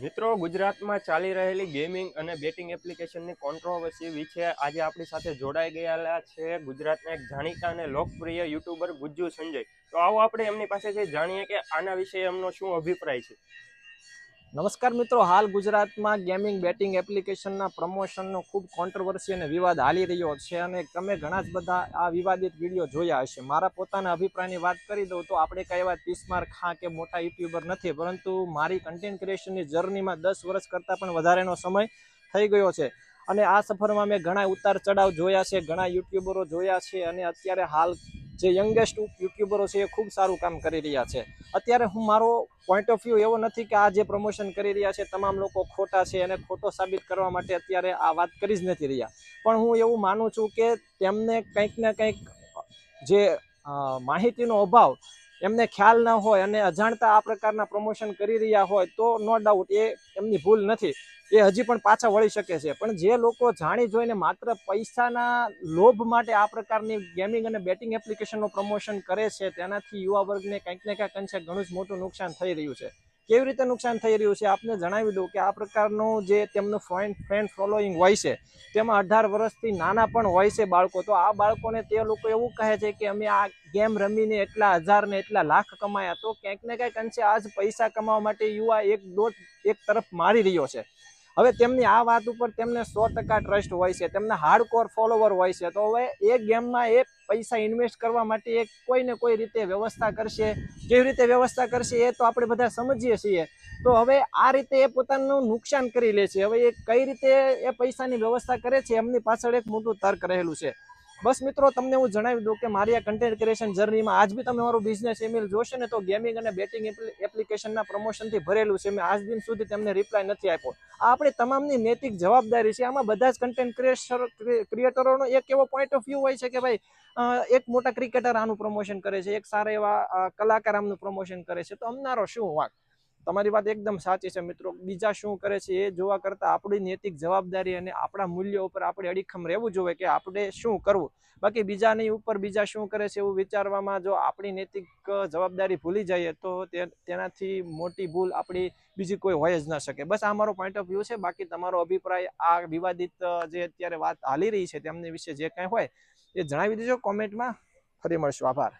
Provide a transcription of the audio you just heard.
મિત્રો, ગુજરાતમાં ચાલી રહેલી ગેમિંગ અને બેટિંગ એપ્લિકેશનની કોન્ટ્રોવર્સી વિશે આજે આપણી સાથે જોડાઈ ગયેલા છે ગુજરાતના એક જાણીતા અને લોકપ્રિય યુટ્યુબર ગુજ્જુ સંજય. તો આવો આપણે એમની પાસેથી જાણીએ કે આના વિશે એમનો શું અભિપ્રાય છે. નમસ્કાર મિત્રો, હાલ ગુજરાતમાં ગેમિંગ બેટિંગ એપ્લિકેશનના પ્રમોશનનો ખૂબ કોન્ટ્રોવર્સી અને વિવાદ હાલી રહ્યો છે અને તમે ઘણા જ બધા આ વિવાદિત વિડીયો જોયા હશે. મારા પોતાના અભિપ્રાયની વાત કરી દઉં તો આપણે કઈ એવા તીસ્માર ખાં કે મોટા યુટ્યુબર નથી, પરંતુ મારી કન્ટેન્ટ ક્રિએશનની જર્નીમાં 10 વર્ષ કરતાં પણ વધારેનો સમય થઈ ગયો છે અને આ સફરમાં મેં ઘણા ઉતાર ચઢાવ જોયા છે, ઘણા યુટ્યુબરો જોયા છે અને અત્યારે હાલ જે યંગેસ્ટ યુટ્યુબરો છે એ ખૂબ સારું કામ કરી રહ્યા છે. અત્યારે હું મારો પોઈન્ટ ઓફ વ્યૂ એવો નથી કે આ જે પ્રમોશન કરી રહ્યા છે તમામ લોકો ખોટા છે અને ખોટો સાબિત કરવા માટે અત્યારે આ વાત કરી જ નથી રહ્યા, પણ હું એવું માનું છું કે તેમને કંઈક ને કંઈક જે માહિતીનો અભાવ, એમને ખ્યાલ ન હોય અને અજાણતા આ પ્રકારના પ્રમોશન કરી રહ્યા હોય તો નો ડાઉટ એ એમની ભૂલ નથી, એ હજી પણ પાછા વળી શકે છે. પણ જે લોકો જાણી જોઈને માત્ર પૈસાના લોભ માટે આ પ્રકારની ગેમિંગ અને બેટિંગ એપ્લિકેશનનું પ્રમોશન કરે છે, તેનાથી યુવા વર્ગને કંઈક ને કંઈક અંશે ઘણું જ મોટું નુકસાન થઈ રહ્યું છે. કેવી રીતે નુકસાન થઈ રહ્યું છે આપને જણાવી દઉં કે આ પ્રકારનું જે તેમનું ફ્રેન્ડ ફોલોઈંગ હોય છે તેમાં 18 વર્ષથી નાના પણ હોય છે બાળકો. તો આ બાળકોને તે લોકો એવું કહે છે કે અમે આ ગેમ રમીને એટલા હજાર ને એટલા લાખ કમાયા. તો ક્યાંક ને ક્યાંક અંશે આજ પૈસા કમાવા માટે યુવા એક તરફ મારી રહ્યો છે. હવે તેમની આ વાત ઉપર તેમને 100% ટ્રસ્ટ હોય છે, તેમના હાર્ડકોર ફોલોવર હોય છે. તો હવે એ ગેમમાં એ પૈસા ઇન્વેસ્ટ કરવા માટે એ કોઈ ને કોઈ રીતે વ્યવસ્થા કરશે. કેવી રીતે વ્યવસ્થા કરશે એ તો આપણે બધા સમજીએ છીએ. તો હવે આ રીતે એ પોતાનું નુકસાન કરી લે છે. હવે એ કઈ રીતે એ પૈસાની વ્યવસ્થા કરે છે એમની પાછળ એક મોટું તર્ક રહેલું છે. બસ મિત્રો, તમને હું જણાવી દઉં કે મારી આ કન્ટેન્ટ ક્રિએશન જર્નીમાં આજ બી તમે મારું બિઝનેસ ઈમેલ જોશો ને તો ગેમિંગ અને બેટિંગ એપ્લિકેશનના પ્રમોશનથી ભરેલું છે. મેં આજ દિન સુધી તેમને રિપ્લાય નથી આપ્યો. આ આપણી તમામની નૈતિક જવાબદારી છે. આમાં બધા જ કન્ટેન્ટ ક્રિએટરોનો એક એવો પોઈન્ટ ઓફ વ્યૂ હોય છે કે ભાઈ એક મોટા ક્રિકેટર આનું પ્રમોશન કરે છે, એક સારા એવા કલાકાર આમનું પ્રમોશન કરે છે, તો અમનારો શું વાંક. તમારી વાત એકદમ સાચી છે મિત્રો. બીજા શું કરે છે એ જોવા કરતાં આપણી નૈતિક જવાબદારી અને આપણા મૂલ્યો ઉપર આપણે અડીખમ રહેવું જોઈએ કે આપણે શું કરવું. બાકી બીજાની ઉપર બીજા શું કરે છે એવું વિચારવામાં જો આપણી નૈતિક જવાબદારી ભૂલી જઈએ તો તેનાથી મોટી ભૂલ આપણી બીજી કોઈ હોય જ ન શકે. બસ આ મારો પોઈન્ટ ઓફ વ્યૂ છે. બાકી તમારો અભિપ્રાય આ વિવાદિત જે અત્યારે વાત હાલી રહી છે તેમની વિશે જે કાંઈ હોય એ જણાવી દેજો કોમેન્ટમાં. ફરી મળશું. આભાર.